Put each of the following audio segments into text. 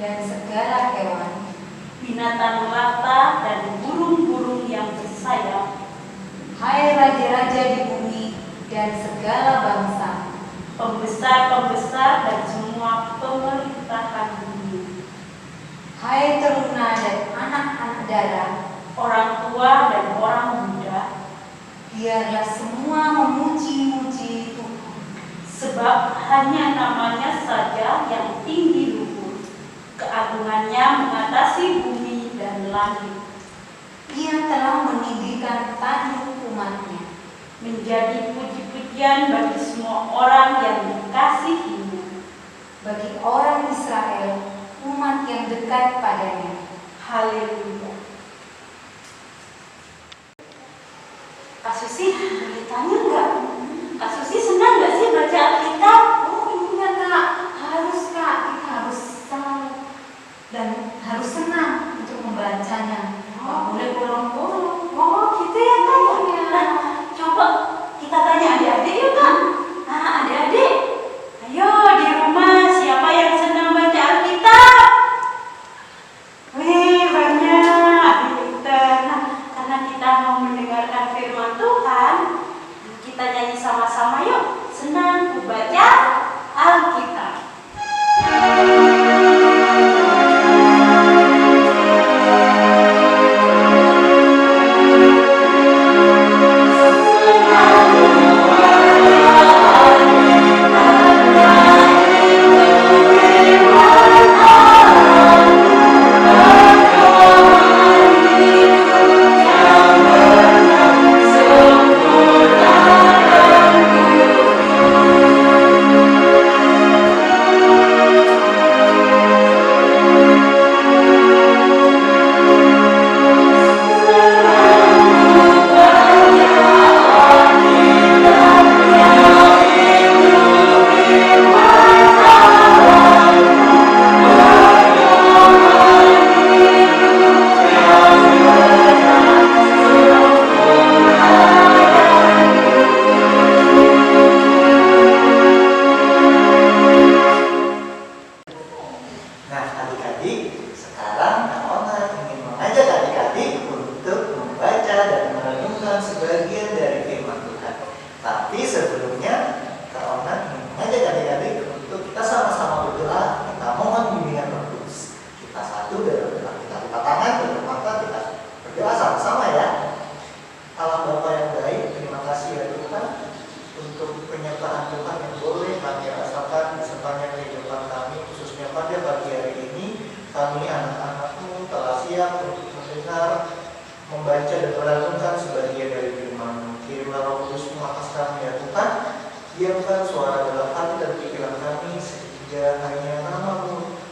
dan segala hewan, binatang melata dan burung biarlah semua memuji-muji Tuhan. Sebab hanya namanya saja yang tinggi luhur, keagungannya mengatasi bumi dan langit. Ia telah meninggikan tanduk umatnya, menjadi puji-pujian bagi semua orang yang dikasihinya, bagi orang Israel, umat yang dekat padanya. Haleluya. Kak Susi, boleh tanya nggak? Kak Susi senang nggak sih baca Alkitab? Oh iya Kak, harus Kak, kita harus tahu dan harus senang untuk membacanya. Nggak boleh bolong-bolong. Oh gitu ya Kak? Iya. Nah, coba kita tanya adik-adik yuk Kak. Nah adik-adik, ayo di rumah siapa yang senang baca Alkitab? Wih banyak. Nah, karena kita mau mendengarkan firman Tuhan, kita nyanyi sama-sama yuk. Senang ku baca Alkitab. Membaca dan merenungkan sebagian dari firman-Mu. Kirimlah Roh Kudus-Mu atas kami ya Tuhan. Diamkan suara dalam hati dan pikiran kami sehingga hanya nama-Mu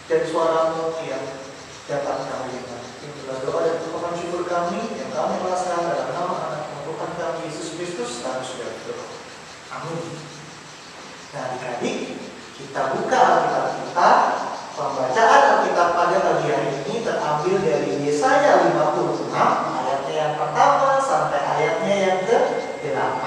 dan suara-Mu yang dapat kami dengar. Inilah doa dan ucapan syukur kami yang kami pasrahkan dalam nama anak Tuhan kami Yesus Kristus. Kami sudah berdoa. Amin. Nah adik-adik, kita buka Alkitab kita. Pembacaan Alkitab pada pagi hari ini terambil dari Yesaya 56 ayatnya yang pertama sampai ayatnya yang ke-8.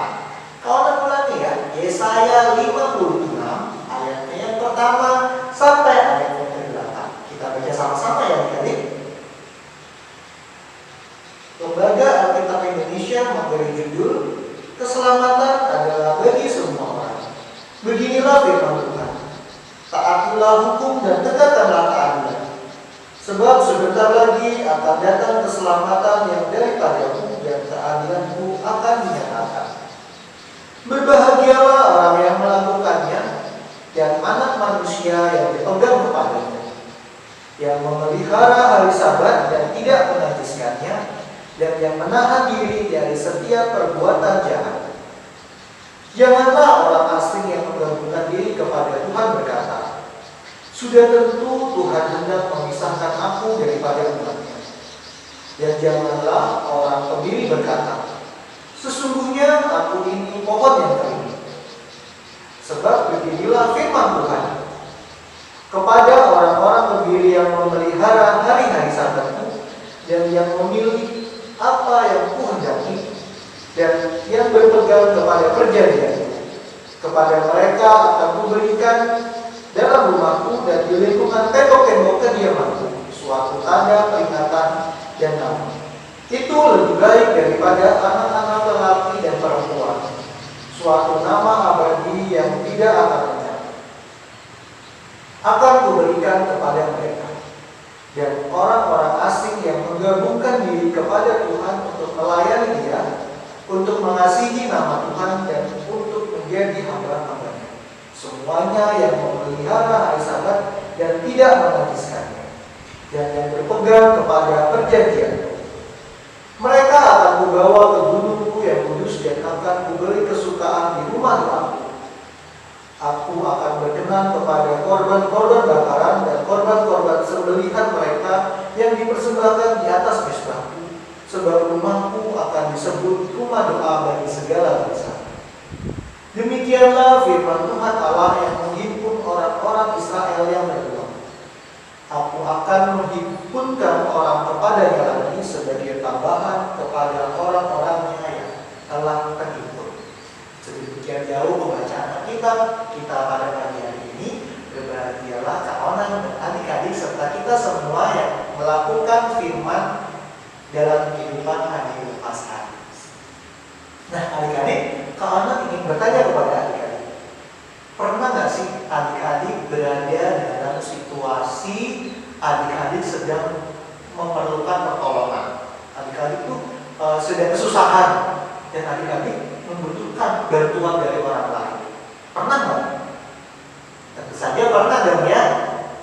Kawan ulangi ya, Yesaya 56 ayatnya yang pertama sampai ayatnya yang ke-8. Kita baca sama-sama ya adik-adik. Lembaga Alkitab Indonesia memberi judul Keselamatan adalah bagi semua orang. Beginilah firman Tuhan. Taatilah hukum dan tegakkanlah keadilan. Sebab sebentar lagi akan datang keselamatan yang daripadamu dan keadilanmu akan dinyatakan. Berbahagialah orang yang melakukannya dan anak manusia yang dipegang kepadanya, yang memelihara hari Sabat dan tidak menajiskannya, dan yang menahan diri dari setiap perbuatan jahat. Janganlah orang asing yang menggabungkan diri kepada Tuhan berkata, sudah tentu Tuhan hendak memisahkan aku daripada umatnya. Dan janganlah orang pendiri berkata, sesungguhnya aku ini pohon yang kering. Sebab beginilah firman Tuhan, kepada orang-orang pendiri yang memelihara hari-hari Sabatku dan yang memilih apa yang kuhendaki dan yang berpegang kepada perjanjian, kepada mereka akan kuberikan dalam rumahku dan di lingkungan tembok-tembok kediamanku suatu tanda peringatan dan nama. Itu lebih baik daripada anak-anak lelaki dan perempuan, suatu nama abadi yang tidak akan lenyap. Akan kuberikan kepada mereka, dan orang-orang asing yang menggabungkan diri kepada Tuhan untuk melayani Dia untuk mengasihi nama Tuhan dan untuk menjadi hamba-hambanya. Semuanya yang memelihara hari Sabat dan tidak menajiskannya, dan yang berpegang kepada perjanjian. Mereka akan kubawa ke gunungku yang kudus dan akan kuberi kesukaan di rumah doaku. Aku akan berkenan kepada korban-korban bakaran dan korban-korban sembelihan mereka yang dipersembahkan di atas mezbahku, sebab rumahku akan disebut rumah doa bagi segala bangsa. Demikianlah firman Tuhan Allah yang menghimpun orang-orang Israel yang berdoa. Aku akan menghimpunkan orang kepadanya lagi sebagai tambahan kepada orang-orangnya yang telah terhimpun. Sedemikian jauh pembacaan kita pada pagi hari ini. Berbahagialah Kak Onan dan adik-adik serta kita semua yang melakukan firman dalam kehidupan hari lepas hari. Nah adik-adik, Kak Onan ingin bertanya kepada adik-adik, pernah gak sih adik-adik berada dalam situasi adik-adik sedang memerlukan pertolongan? Adik-adik tuh sedang kesusahan dan adik-adik membutuhkan bantuan dari orang lain. Pernah nggak? Tentu saja pernah dong ya.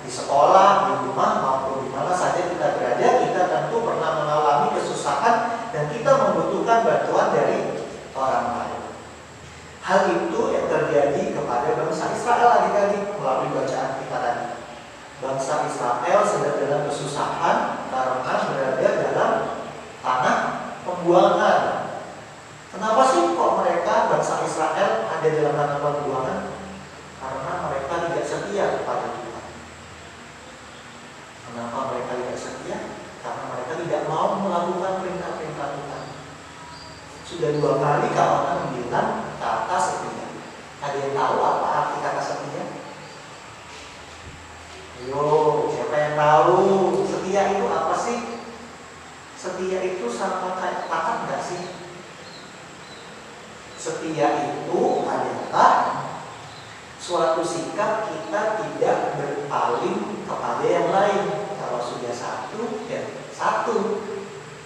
Di sekolah, di rumah, maupun di mana saja kita berada, kita tentu pernah mengalami kesusahan dan kita membutuhkan bantuan dari orang lain. Hal itu yang terjadi kepada bangsa Israel adik-adik melalui bacaan kita tadi. Bangsa Israel sedang dalam kesusahan karena berada dalam tanah pembuangan. Kenapa sih kok mereka bangsa Israel ada dalam tanah pembuangan? Karena mereka tidak setia kepada Tuhan. Kenapa mereka tidak setia? Karena mereka tidak mau melakukan perintah-perintah Tuhan. Sudah 2 kali kawan bilang kata setia. Ada yang tahu apa arti kata setia? Ayo, siapa yang tahu? Setia itu apa sih? Setia itu sama kayak pakat nggak sih? Setia itu adalah suatu sikap kita tidak berpaling kepada yang lain. Kalau sudah satu, ya satu.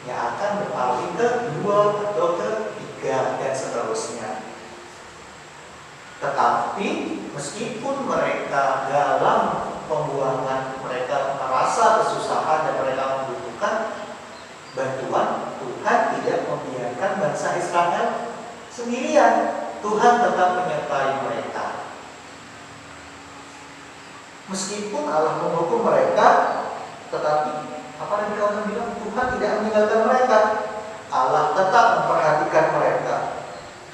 Ya akan berpaling ke 2 atau ke 3 dan seterusnya. Tetapi meskipun mereka dalam pembuangan, mereka merasa kesusahan dan mereka membutuhkan bantuan, Tuhan tidak membiarkan bangsa Israel sendirian. Tuhan tetap menyertai mereka. Meskipun Allah menghukum mereka, tetapi apa yang kawan bilang, Tuhan tidak meninggalkan mereka. Allah tetap memperhatikan mereka.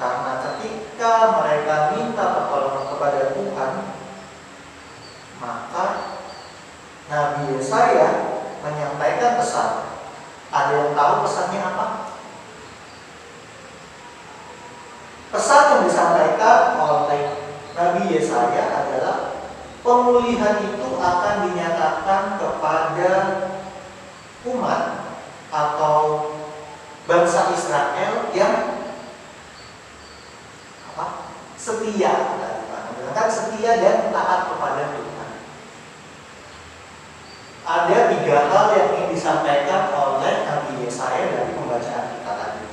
Karena ketika mereka minta pertolongan kepada Tuhan, maka Nabi Yesaya menyampaikan pesan. Ada yang tahu pesannya apa? Pesan yang disampaikan oleh Nabi Yesaya adalah pemulihan itu akan dinyatakan kepada umat atau bangsa Israel yang setia, menggunakan setia dan taat kepada Tuhan. Ada 3 hal yang ingin disampaikan oleh Nabi Yesaya dari pembacaan kita tadi.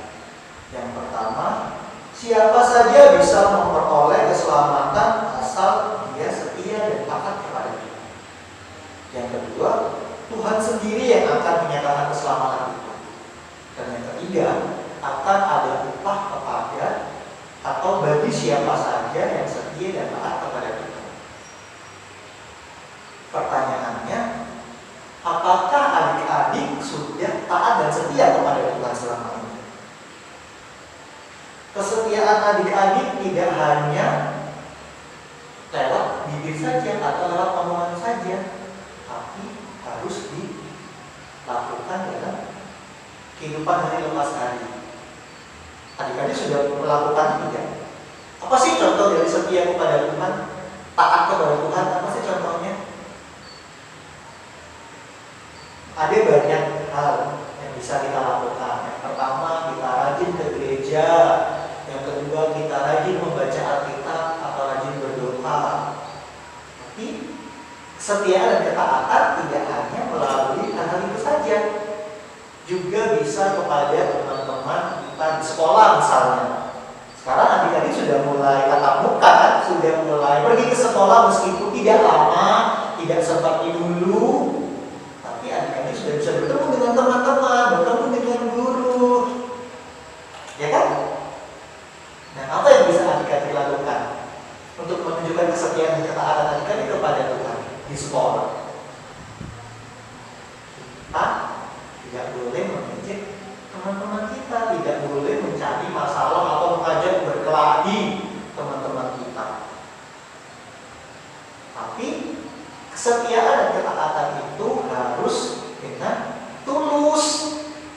Yang pertama, siapa saja bisa memperoleh keselamatan asal dia setia dan taat kepada Tuhan. Yang kedua, Tuhan sendiri yang akan menyatakan keselamatan itu. Dan yang ketiga, akan ada upah kepada atau bagi siapa saja yang setia dan taat kepada Tuhan. Pertanyaannya, apakah adik-adik sudah taat dan setia kepada Tuhan selama ini? Kesetiaan adik-adik tidak hanya lewat bibir saja atau lewat omongan saja, tapi harus dilakukan dalam kehidupan hari lepas hari. Adik-adik sudah melakukan tidak? Apa sih contoh dari setia kepada Tuhan, taat kepada Tuhan? Apa sih contohnya? Ada banyak hal yang bisa kita lakukan. Yang pertama, kita rajin ke gereja. Yang kedua, kita rajin membaca Alkitab atau rajin berdoa. Tapi kesetiaan dan ketaatan tidak hanya melalui hal-hal itu saja. juga bisa kepada teman-teman kita di sekolah misalnya. Sekarang adik-adik sudah mulai tatap muka kan, sudah mulai pergi ke sekolah meskipun tidak lama, tidak seperti dulu, tapi adik-adik sudah bisa bertemu dengan teman-teman, bertemu dengan guru, ya kan? Nah, apa yang bisa adik-adik lakukan untuk menunjukkan kesetiaan dan ketaatan adik-adik kepada Tuhan di sekolah? Kita tidak boleh mengejek teman-teman kita, tidak boleh mencari masalah atau mengajak berkelahi teman-teman kita. Tapi kesetiaan dan ketaatan itu harus dengan tulus,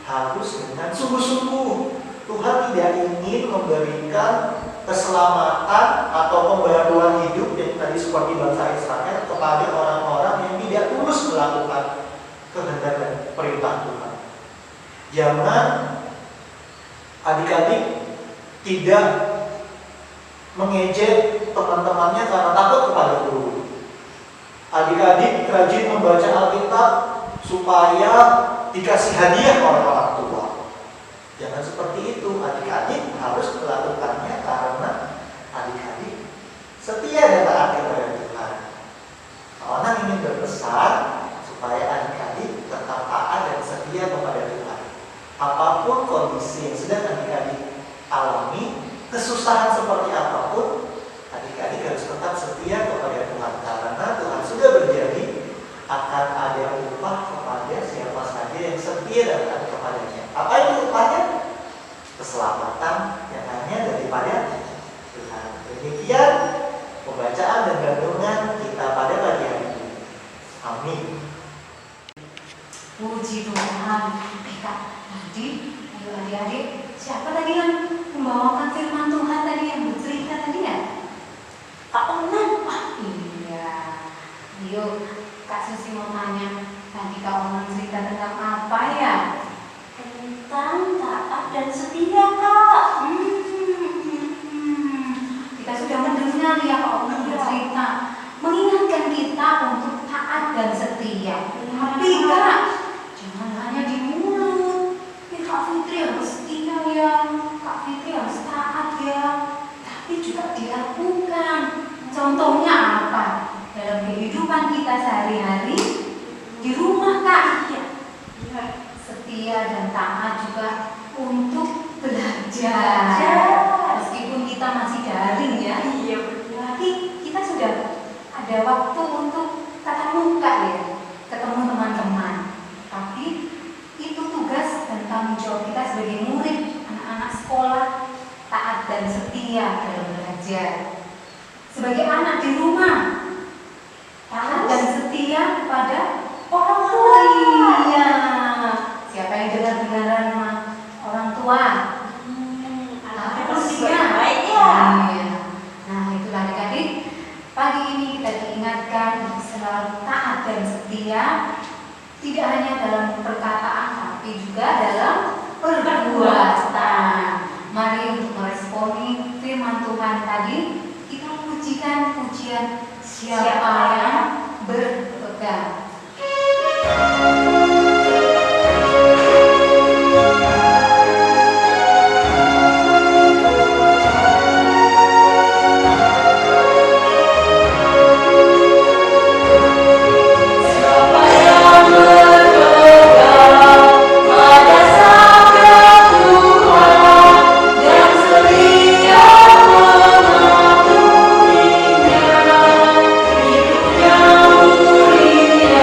harus dengan sungguh-sungguh. Tuhan tidak ingin memberikan keselamatan atau pembaruan hidup yang tadi seperti bangsa Israel kepada orang-orang yang tidak tulus melakukan kehendak dan perintah Tuhan. Jangan adik-adik tidak mengejek teman-temannya karena takut kepada guru. Adik-adik rajin membaca Alkitab supaya dikasih hadiah oleh orang tua. Jangan seperti itu. Adik-adik harus melakukannya karena adik-adik setia dan taat kepada Tuhan. Orang ingin berbesar supaya adik-adik tetap taat dan setia kepada Tuhan. Apapun kondisi yang sedang adik-adik alami, kesusahan seperti apapun, adik-adik harus tetap setia kepada Tuhan. Karena Tuhan sudah berjanji akan ada upah kepada siapa saja yang setia dan taat kepadanya. Apa itu upahnya? Keselamatan yang hanya daripada Tuhan. Demikian pembacaan dan renungan kita pada pagi hari ini. Amin. Puji Tuhan. Kak, tadi ayo adik-adik, siapa tadi yang membawakan firman Tuhan tadi yang bercerita tadi ya? Kak Onan. Iya. Yuk, Kak Susi mau tanya, tadi Kak Onan cerita tentang apa ya? Tentang taat dan setia, Kak. Kita sudah mendengar ya Kak Onan bercerita, mengingatkan kita untuk taat dan setia. Tapi Kak, jangan hanya di mulut. Ya Kak Fitri harus setia ya, Kak Fitri harus taat ya, tapi juga dilakukan. Contohnya apa? Dalam kehidupan kita sehari-hari di rumah Kak. Iya. Setia dan taat juga untuk belajar. Meskipun kita masih daring ya. Iya. Tapi kita sudah ada waktu untuk tatap muka ya, ketemu teman-teman. Tapi itu tugas dan tanggung jawab kita sebagai murid, anak-anak sekolah, taat dan setia dalam belajar. Sebagai anak di rumah, taat dan setia kepada orang tua. Iya. Siapa yang dengar-dengaran sama orang tua? Anaknya Terus pasti ya. baik ya. Iya. Nah, itulah adik-adik. Pagi ini kita diingatkan untuk selalu taat dan setia, tidak hanya dalam perkataan tapi juga dalam perbuatan. Mari untuk meresponi firman Tuhan tadi, kita pujikan pujian siapa yang berpegang. Hidupnya mulia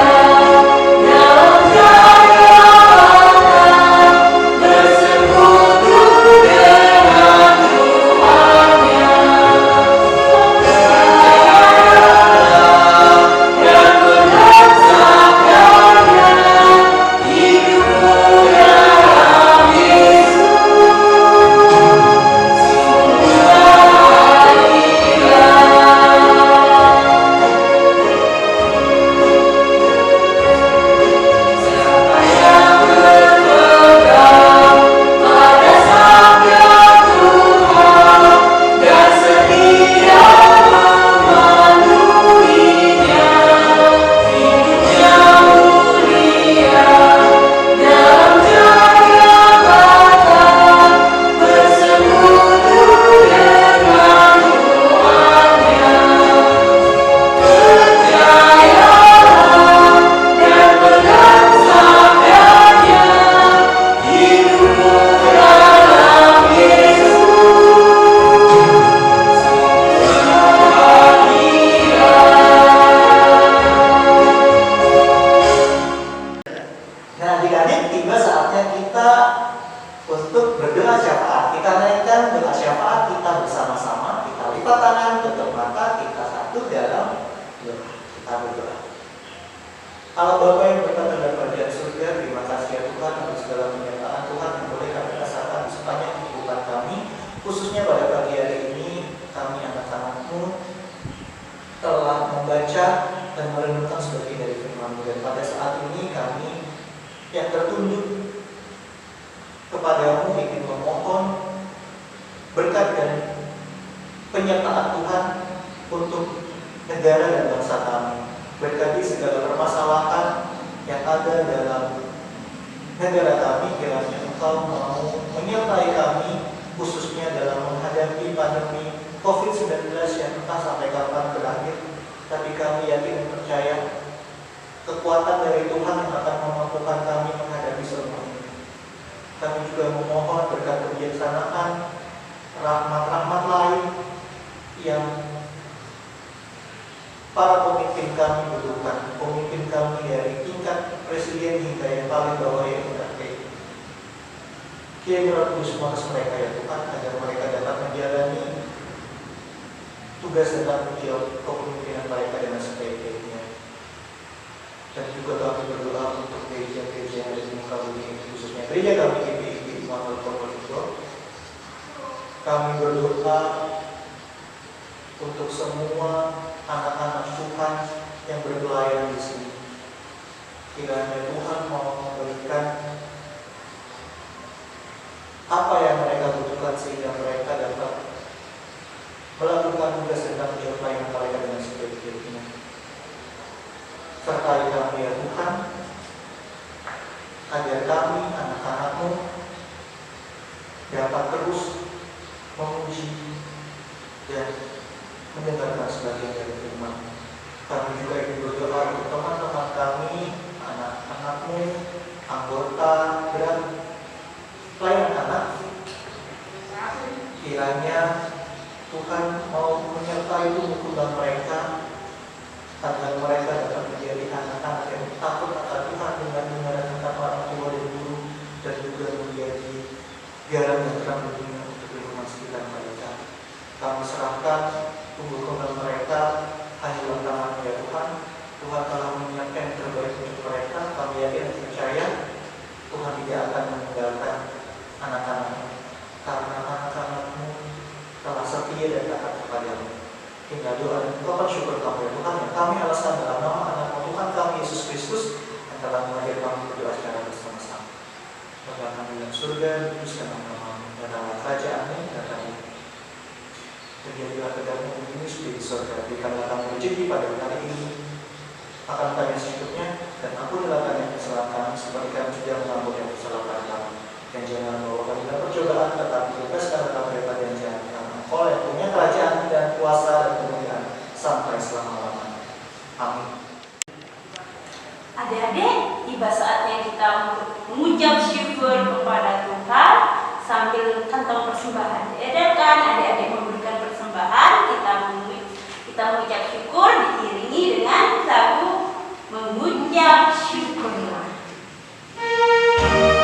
Karena ikan doa syafaat kita bersama-sama, kita lipat tangan, tutup mata, kita satu dalam doa. Kita berdoa. Allah Bapa yang berkata dalam kerajaan surga, terima kasih ya Tuhan untuk segala penyertaan Tuhan yang boleh kami rasakan di sepanjang kehidupan kami, khususnya pada pagi hari ini kami anak-anak-Mu telah membaca dan merenungkan sebagian dari firman-Mu, dan pada saat ini kami yang tertunduk kepadamu ingin memohon berkat dan penyertaan Tuhan untuk negara dan bangsa kami. Berkati segala permasalahan yang ada dalam negara kami, kiranya Engkau mau menyertai kami, khususnya dalam menghadapi pandemi COVID-19 yang entah sampai kapan berakhir. Tapi kami yakin dan percaya kekuatan dari Tuhan yang akan memampukan kami menghadapi semua ini. Kami juga memohon berkat kebijaksanaan, rahmat-rahmat lain yang para pemimpin kami butuhkan, pemimpin kami dari tingkat presiden hingga yang paling bawah yang terakhir. Kiranya Kudus mengutus mereka ya Tuhan, agar mereka dapat menjalani tugas dan tanggung jawab kepemimpinan mereka dengan sebaik-baiknya. Dan juga kami berdoa untuk gereja-gereja yang ada di muka bumi ini, khususnya gereja kami GPI Immanuel Probolinggo. Kami berdoa untuk semua anak-anak Tuhan yang berpelayanan di sini. Kiranya Tuhan mau memberikan apa yang mereka butuhkan sehingga mereka dapat melakukan tugas dan tanggung jawab pelayanan mereka dengan sebaik-baiknya. Sertai kami ya Tuhan, agar kami anak-anak-Mu dapat terus memuji dan mendengarkan sebagian dari firman. Kami juga ingin berdoa untuk teman-teman kami, anak-anak-Mu, anggota dan pelayan anak. Kiranya Tuhan mau menyertai tubuh kembang mereka, agar mereka dapat menjadi anak-anak yang takut akan Tuhan dengan mendengarkan kata orang tua dan guru, dan juga menjadi garam dan terang dunia untuk lingkungan sekitar mereka. Kami serahkan tumbuh kembang mereka hanya dalam tangan ya Tuhan. Tuhan telah menyiapkan yang terbaik untuk mereka. Kami yakin dan percaya Tuhan tidak akan meninggalkan anak-anak-Mu, karena anak-anak-Mu telah setia dan taat kepadamu. Hingga doa dan ungkapan syukur kami ya Tuhan yang kami alaskan dalam nama anak-Mu Tuhan kami Yesus Kristus yang telah mengajar kami berdoa secara bersama-sama. Bapa kami dalam surga, dikuduskan nama-Mu, datanglah kerajaanmu, datanglah terjadilah kehendak-Mu di bumi seperti di surga. Berikanlah kami rezeki pada hari ini, akan kami selanjutnya, dan ampunilah kami kesalahan kami seperti kami juga mengampuni kesalahan kami. Dan jangan membawa kami dalam percobaan, tetapi bebaskanlah kami daripada yang jahat. Engkau yang punya kerajaan dan kuasa dan kemuliaan sampai selama-lamanya. Amin. Adik-adik, tiba saatnya kita untuk mengucap syukur kepada Tuhan sambil kantong persembahan. Diadakan adik-adik memberikan persembahan, kita mengucap syukur diiringi dengan lagu mengucap syukurlah. Terima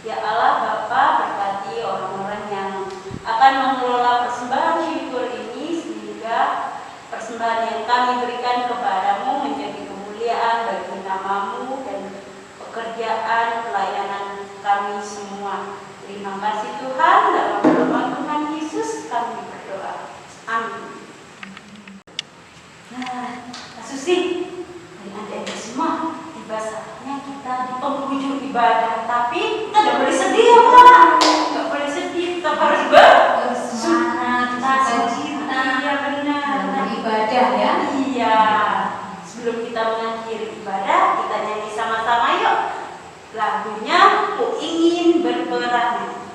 Ya Allah Bapa, berkati orang-orang yang akan mengelola persembahan syukur ini, sehingga persembahan yang kami berikan kepadamu menjadi kemuliaan bagi namamu dan pekerjaan pelayanan kami semua. Terima kasih Tuhan, dalam nama Tuhan Yesus kami berdoa. Amin. Nah, Kak Susi, adik-adik semua, tiba saatnya kita di penghujung ibadah, tapi kita tidak boleh sedih ya Pak. Tidak boleh sedih, tetap harus Bersemangat, bersuka-cita. Iya benar. dalam ibadah ya. Iya. Sebelum kita mengakhiri ibadah, kita nyanyi sama-sama yuk. Lagunya Ku Ingin Berperan.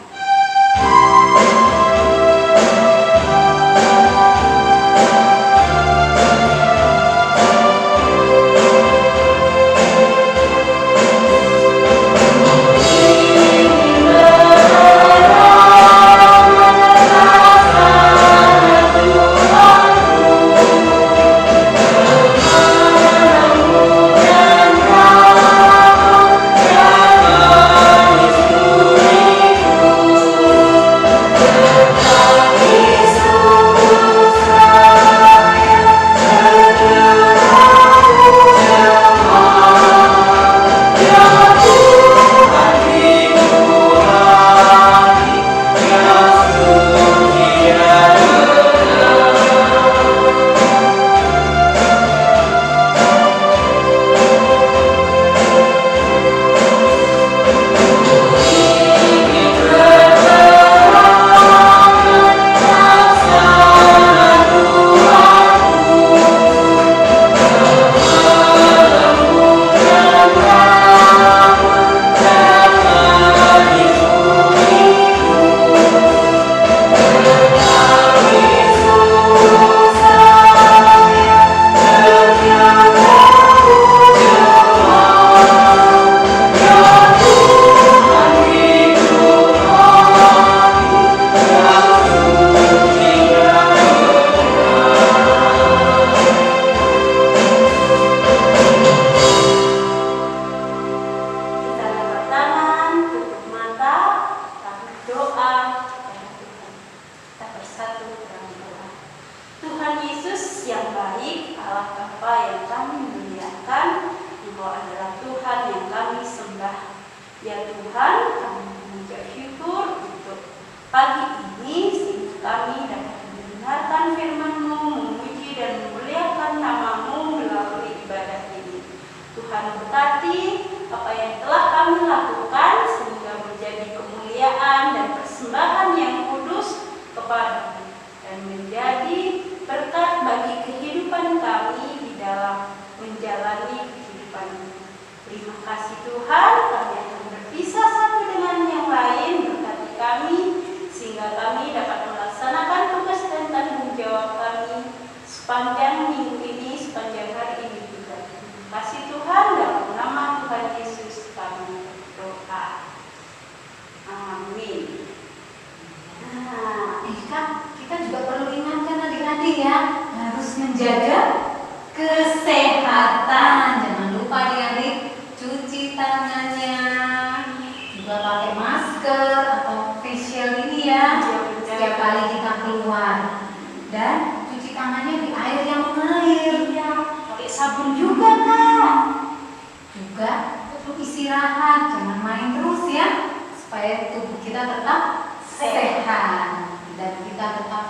Supaya tubuh kita tetap sehat dan kita tetap